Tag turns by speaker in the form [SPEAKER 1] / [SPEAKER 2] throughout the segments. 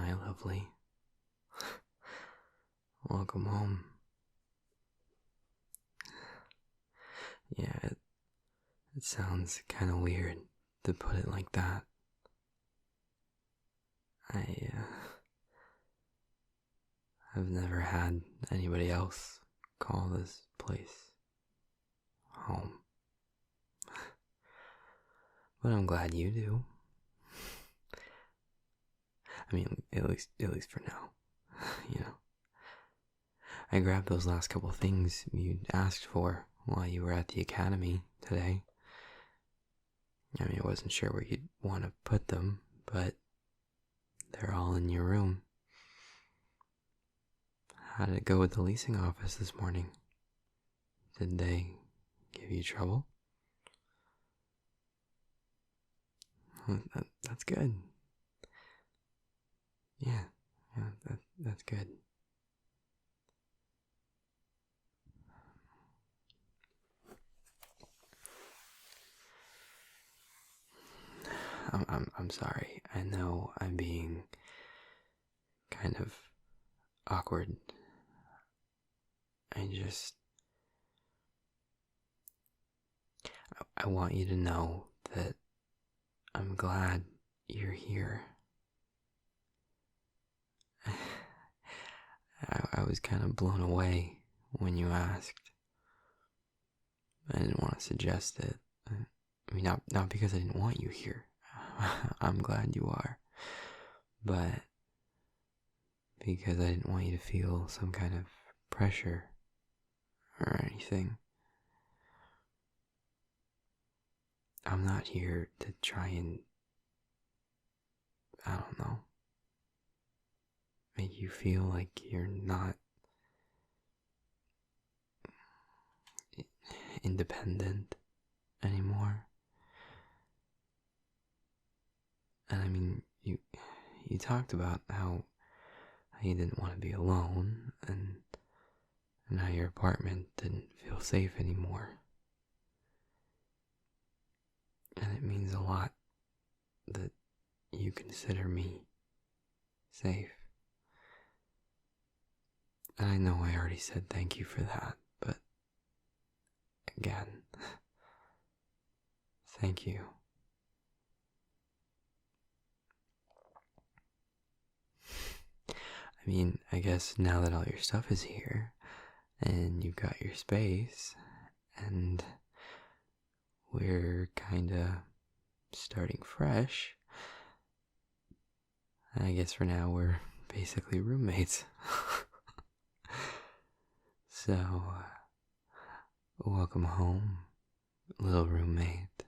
[SPEAKER 1] Hi, lovely. Welcome home. Yeah, it sounds kind of weird to put it like that. I've never had anybody else call this place home. But I'm glad you do. I mean, at least for now. I grabbed those last couple things you asked for while you were at the academy today. I mean, I wasn't sure where you'd want to put them, but they're all in your room. How did it go with the leasing office this morning? Did they give you trouble? That's good. Yeah, that's good. I'm sorry. I know I'm being kind of awkward. I want you to know that I'm glad you're here. I was kind of blown away when you asked. I didn't want to suggest it. I mean, not because I didn't want you here. I'm glad you are. But because I didn't want you to feel some kind of pressure or anything. I'm not here to try and, I don't know, make you feel like you're not independent anymore. And I mean, you talked about how you didn't want to be alone and how your apartment didn't feel safe anymore. And it means a lot that you consider me safe. And I know I already said thank you for that, but again, thank you. I mean, I guess now that all your stuff is here, and you've got your space, and we're kinda starting fresh, I guess for now we're basically roommates. So, welcome home, little roommate.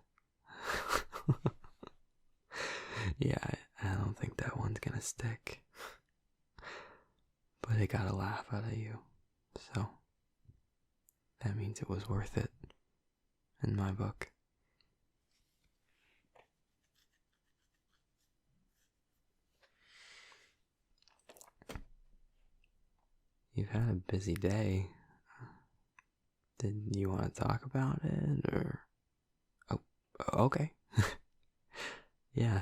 [SPEAKER 1] Yeah, I don't think that one's gonna stick. But it got a laugh out of you, so that means it was worth it in my book. You've had a busy day. Did you want to talk about it, or? Oh, okay. Yeah,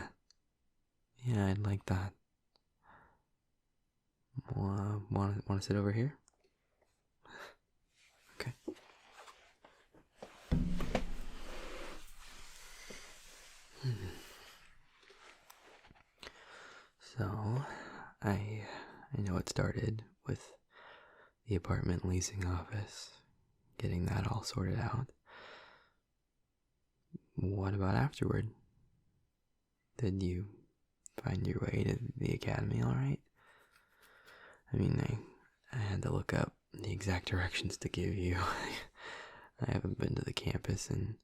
[SPEAKER 1] I'd like that. Want to sit over here? Okay. So, I know it started with the apartment leasing office, getting that all sorted out. What about afterward? Did you find your way to the academy all right? I mean, I had to look up the exact directions to give you. I haven't been to the campus in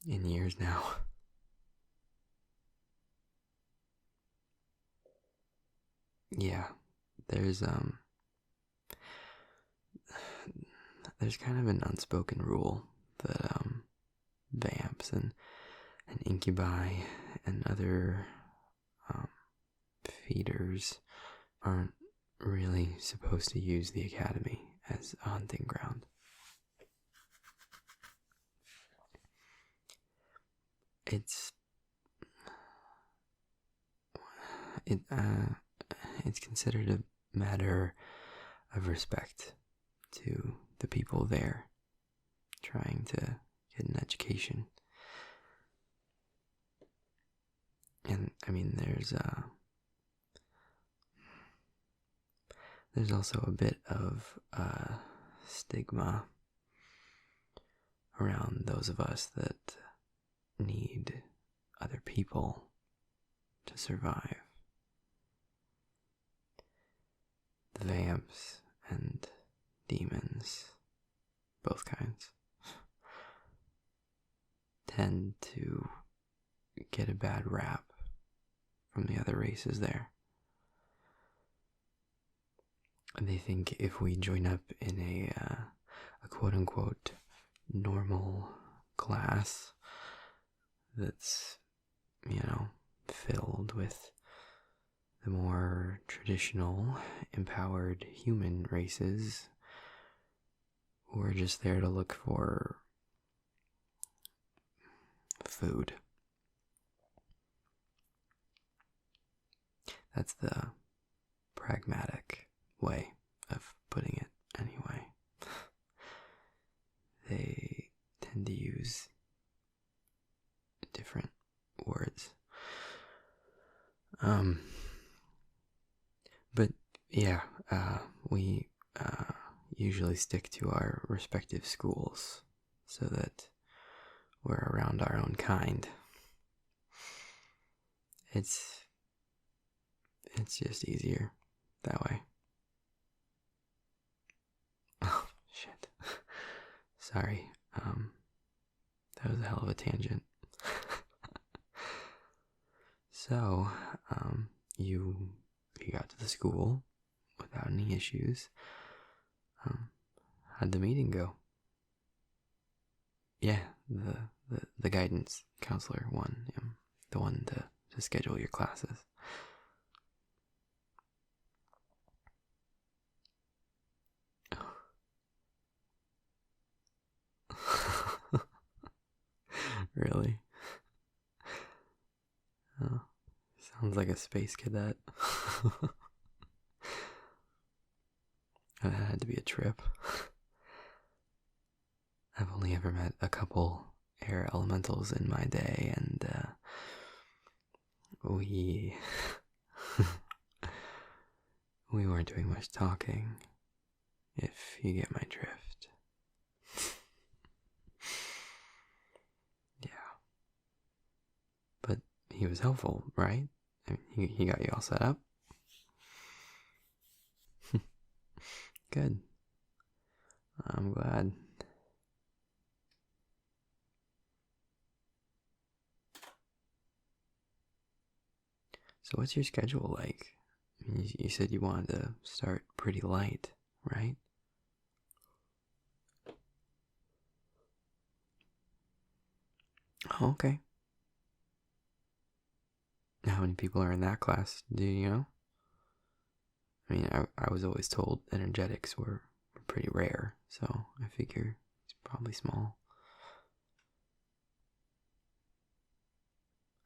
[SPEAKER 1] years now. Yeah, there's kind of an unspoken rule that vamps and incubi and other feeders aren't really supposed to use the academy as a hunting ground. it's considered a matter of respect to the people there trying to get an education. And I mean, there's also a bit of stigma around those of us that need other people to survive. The vamps and demons, both kinds, tend to get a bad rap from the other races there. They think if we join up in a quote-unquote normal class that's, filled with the more traditional, empowered human races who are just there to look for food. That's the pragmatic way of putting it, anyway. They tend to use different words. But yeah, we usually stick to our respective schools so that we're around our own kind. It's just easier that way. Oh, shit. Sorry. That was a hell of a tangent. So, you got to the school without any issues. How'd the meeting go? Yeah, the guidance counselor one, the one to schedule your classes. Really? Oh, sounds like a space cadet. That had to be a trip. I've only ever met a couple air elementals in my day, and we weren't doing much talking, if you get my drift. Yeah. But he was helpful, right? I mean, he got you all set up? Good. I'm glad. So what's your schedule like? I mean, you said you wanted to start pretty light, right? Oh, okay. How many people are in that class? Do you know? I mean, I was always told energetics were pretty rare, so I figure it's probably small.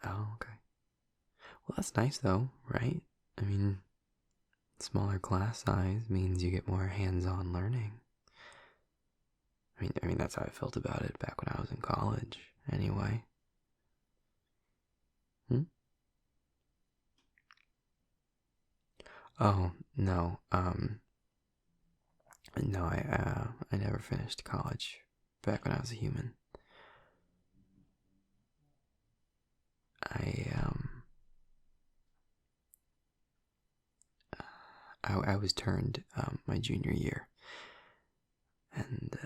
[SPEAKER 1] Oh, okay. Well, that's nice though, right? I mean, smaller class size means you get more hands-on learning. I mean that's how I felt about it back when I was in college, anyway. Oh, no, no, I never finished college back when I was a human. I was turned my junior year, and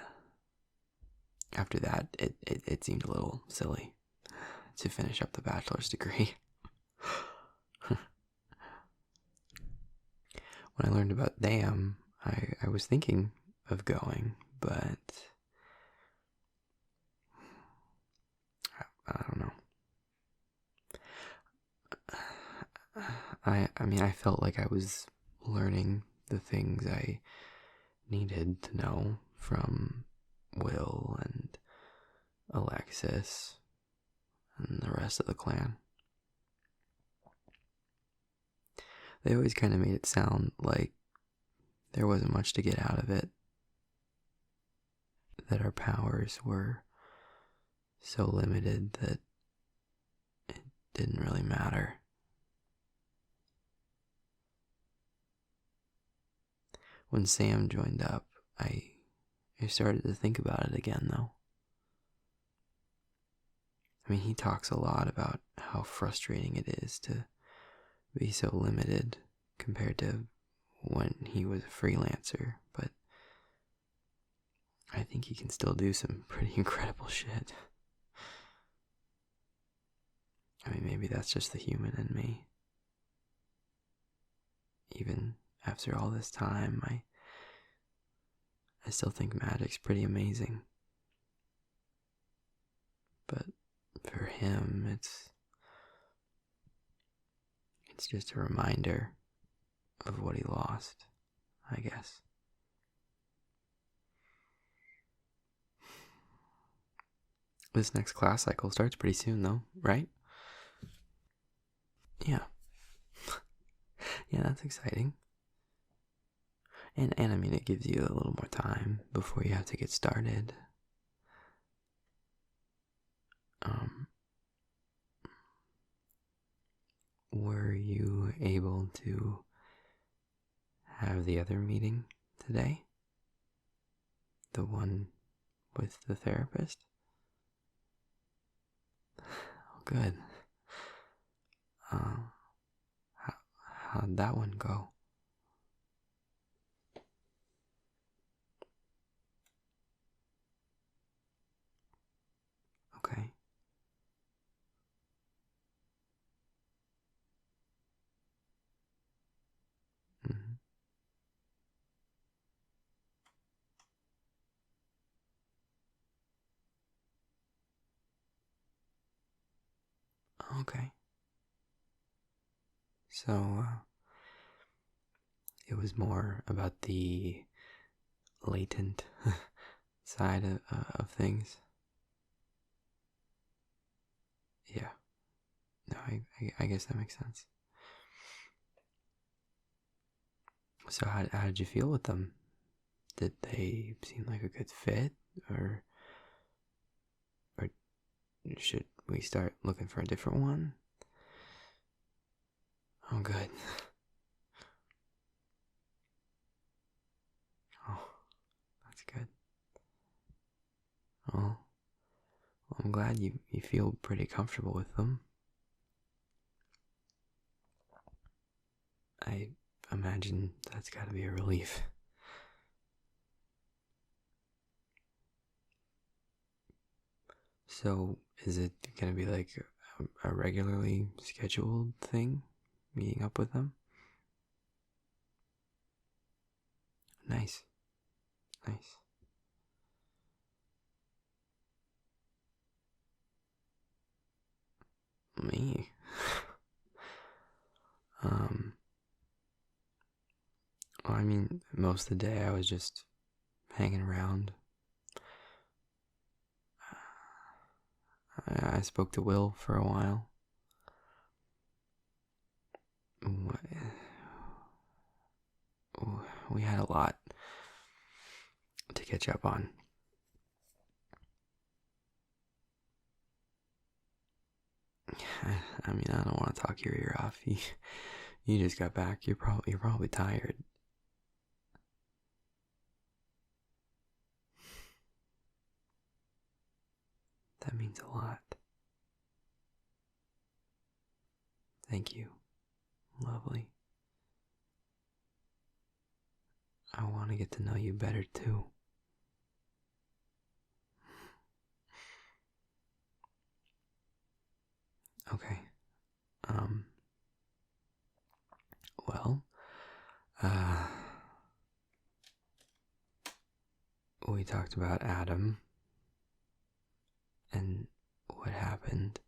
[SPEAKER 1] after that, it seemed a little silly to finish up the bachelor's degree. When I learned about them, I was thinking of going, but I don't know. I mean, I felt like I was learning the things I needed to know from Will and Alexis and the rest of the clan. They always kind of made it sound like there wasn't much to get out of it, that our powers were so limited that it didn't really matter. When Sam joined up, I started to think about it again, though. I mean, he talks a lot about how frustrating it is to be so limited compared to when he was a freelancer, but I think he can still do some pretty incredible shit. I mean, maybe that's just the human in me. Even after all this time, I still think magic's pretty amazing. But for him, it's just a reminder of what he lost, I guess. This next class cycle starts pretty soon, though, right? Yeah. Yeah, that's exciting. And I mean, it gives you a little more time before you have to get started. Were you able to have the other meeting today? The one with the therapist? Oh, good. How'd that one go? Okay. Mm-hmm. Okay. So, it was more about the latent side of things. Yeah. No, I guess that makes sense. So how did you feel with them? Did they seem like a good fit, or should we start looking for a different one? Oh, good. Oh, that's good. Oh, well, I'm glad you feel pretty comfortable with them. I imagine that's got to be a relief. So, is it going to be like a regularly scheduled thing, meeting up with them? Nice. Nice. Me? Well, I mean, most of the day I was just hanging around. I spoke to Will for a while. We had a lot to catch up on. I mean, I don't want to talk your ear off. You just got back. You're probably tired. That means a lot. Thank you. Lovely. I want to get to know you better too. Okay. Well, we talked about Adam and what happened.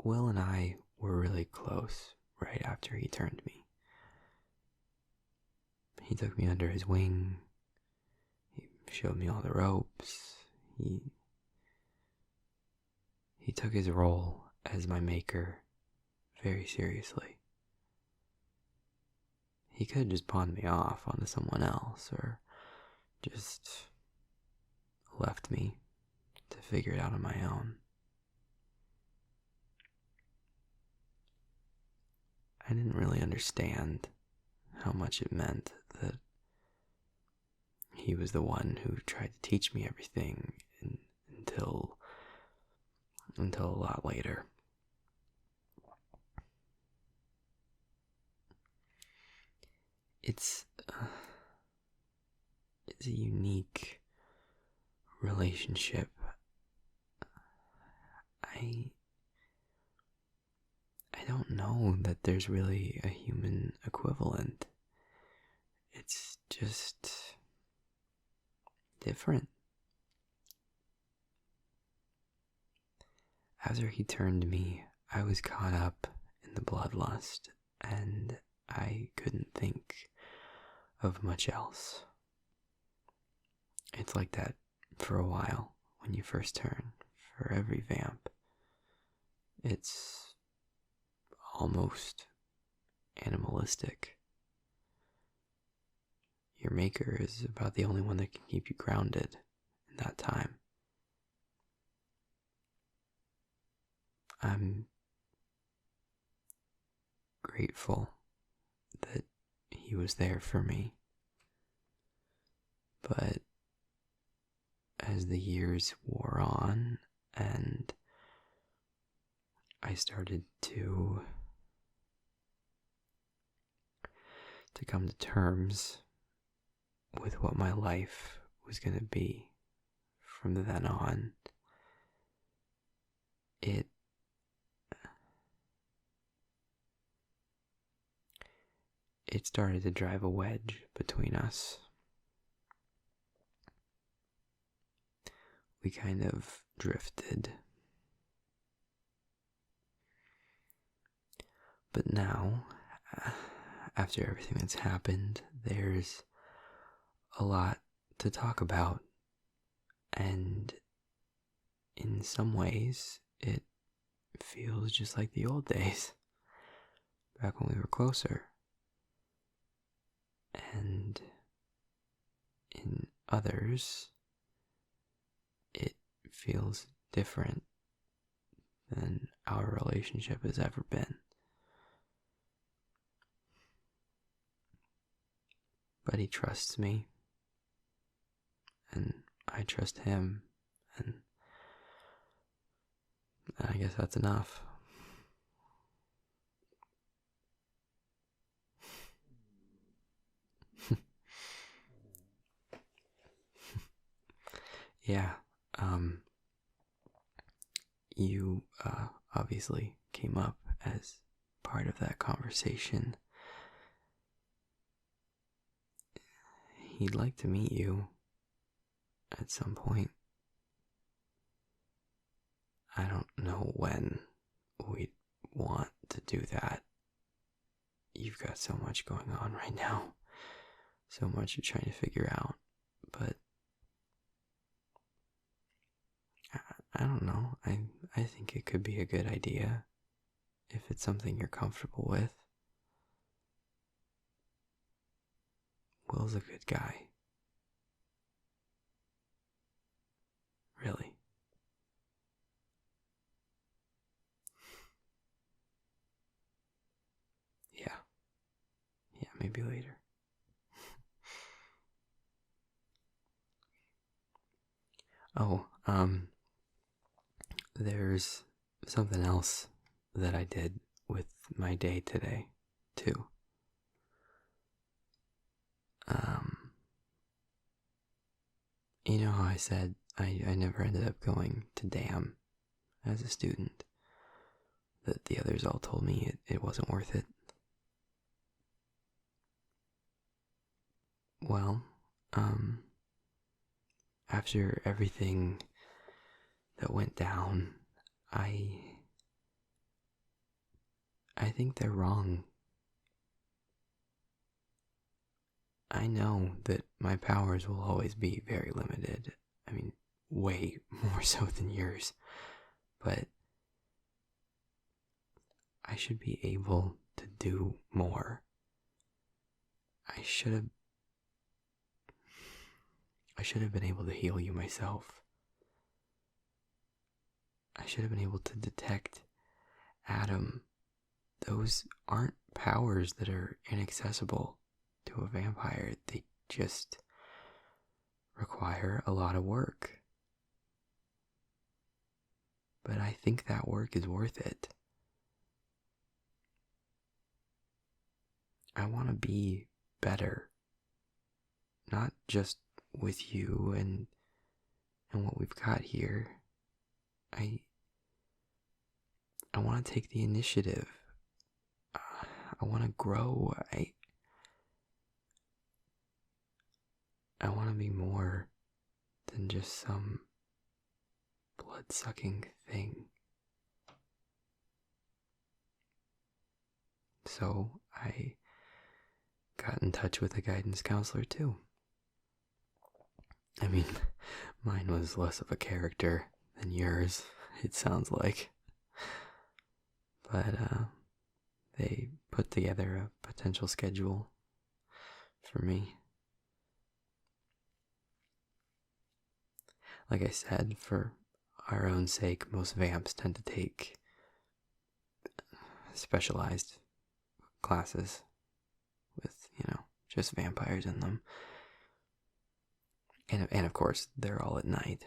[SPEAKER 1] Will and I were really close right after he turned me. He took me under his wing. He showed me all the ropes. He took his role as my maker very seriously. He could have just pawned me off onto someone else, or just left me to figure it out on my own. I didn't really understand how much it meant that he was the one who tried to teach me everything until a lot later. It's a unique relationship. I don't know that there's really a human equivalent. It's just different. After he turned me, I was caught up in the bloodlust, and I couldn't think of much else. It's like that for a while when you first turn. For every vamp, it's almost animalistic. Your maker is about the only one that can keep you grounded in that time. I'm grateful that he was there for me. But as the years wore on and I started to come to terms with what my life was going to be from then on, it started to drive a wedge between us. We kind of drifted. But now, after everything that's happened, there's a lot to talk about. And in some ways, it feels just like the old days, back when we were closer. And in others, it feels different than our relationship has ever been. But he trusts me, and I trust him, and I guess that's enough. Yeah, you obviously came up as part of that conversation. He'd like to meet you at some point. I don't know when we'd want to do that. You've got so much going on right now. So much you're trying to figure out. But I don't know. I think it could be a good idea if it's something you're comfortable with. Will's a good guy. Really. Yeah. Yeah, maybe later. Oh, there's something else that I did with my day today, too. You know how I said I never ended up going to DAM as a student? That the others all told me it wasn't worth it? Well, after everything that went down, I think they're wrong. I know that my powers will always be very limited. I mean, way more so than yours. But I should be able to do more. I should have been able to heal you myself. I should have been able to detect Adam. Those aren't powers that are inaccessible to a vampire. They just require a lot of work. But I think that work is worth it. I want to be better. Not just with you and what we've got here. I want to take the initiative. I want to grow. I want to be more than just some blood-sucking thing. So I got in touch with a guidance counselor too. I mean, mine was less of a character than yours, it sounds like. But they put together a potential schedule for me. Like I said, for our own sake, most vamps tend to take specialized classes with, just vampires in them. And of course, they're all at night.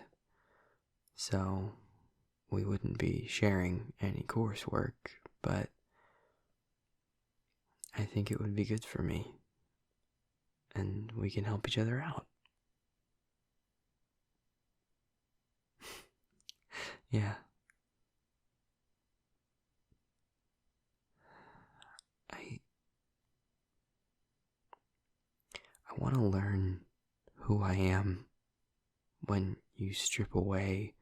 [SPEAKER 1] So we wouldn't be sharing any coursework, but I think it would be good for me. And we can help each other out. Yeah. I want to learn who I am when you strip away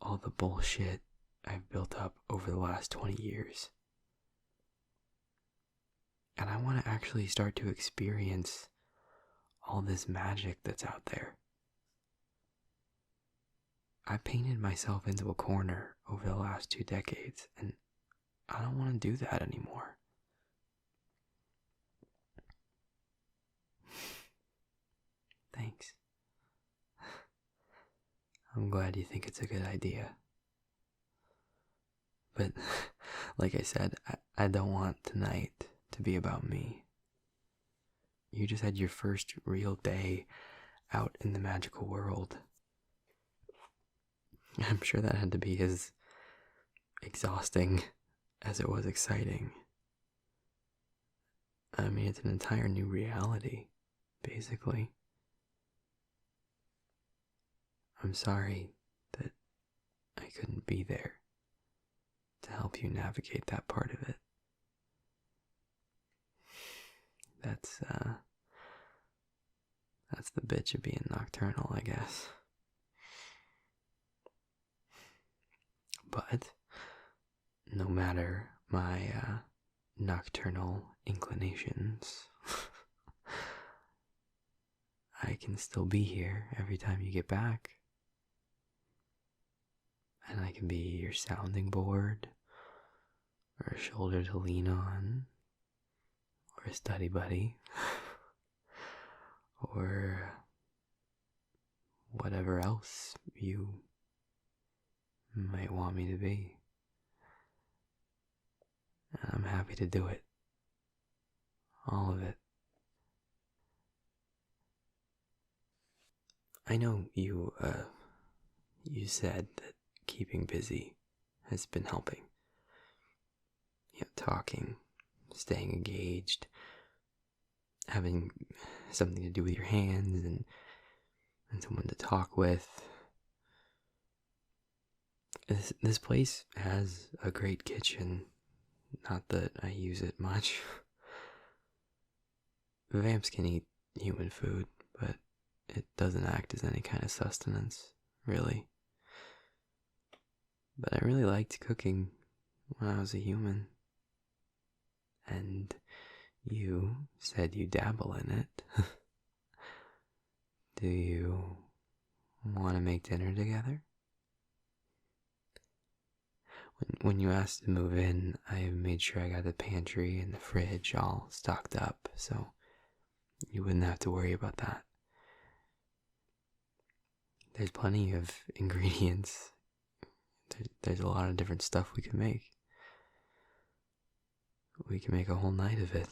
[SPEAKER 1] all the bullshit I've built up over the last 20 years. And I want to actually start to experience all this magic that's out there. I painted myself into a corner over the last 2 decades, and I don't want to do that anymore. Thanks. I'm glad you think it's a good idea. But, like I said, I don't want tonight to be about me. You just had your first real day out in the magical world. I'm sure that had to be as exhausting as it was exciting. I mean, it's an entire new reality, basically. I'm sorry that I couldn't be there to help you navigate that part of it. That's the bitch of being nocturnal, I guess. But no matter my nocturnal inclinations, I can still be here every time you get back. And I can be your sounding board, or a shoulder to lean on, or a study buddy, or whatever else you might want me to be. And I'm happy to do it. All of it. I know you said that keeping busy has been helping. Talking, staying engaged, having something to do with your hands and someone to talk with. This place has a great kitchen. Not that I use it much. Vamps can eat human food, but it doesn't act as any kind of sustenance, really. But I really liked cooking when I was a human. And You said you dabble in it. Do you want to make dinner together? When you asked to move in, I made sure I got the pantry and the fridge all stocked up, so you wouldn't have to worry about that. There's plenty of ingredients. There's a lot of different stuff we can make. We can make a whole night of it.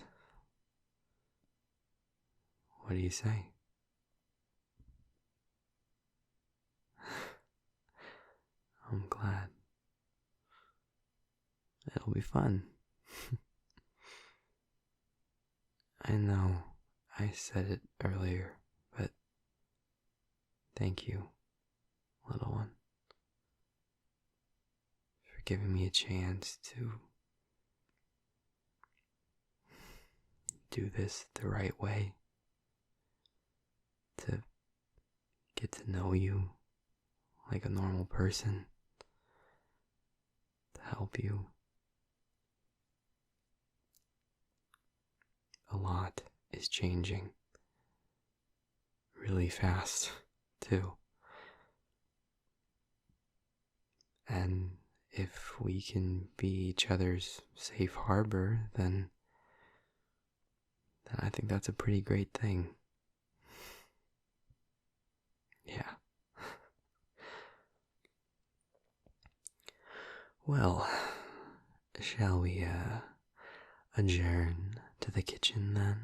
[SPEAKER 1] What do you say? I'm glad. It'll be fun. I know I said it earlier, but thank you, little one, for giving me a chance to do this the right way, to get to know you like a normal person, to help you. A lot is changing really fast, too. And if we can be each other's safe harbor, then I think that's a pretty great thing. Yeah. Well, shall we adjourn to the kitchen then?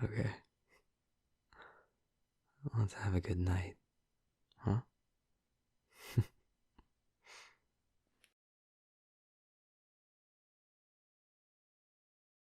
[SPEAKER 1] Okay. Let's have a good night.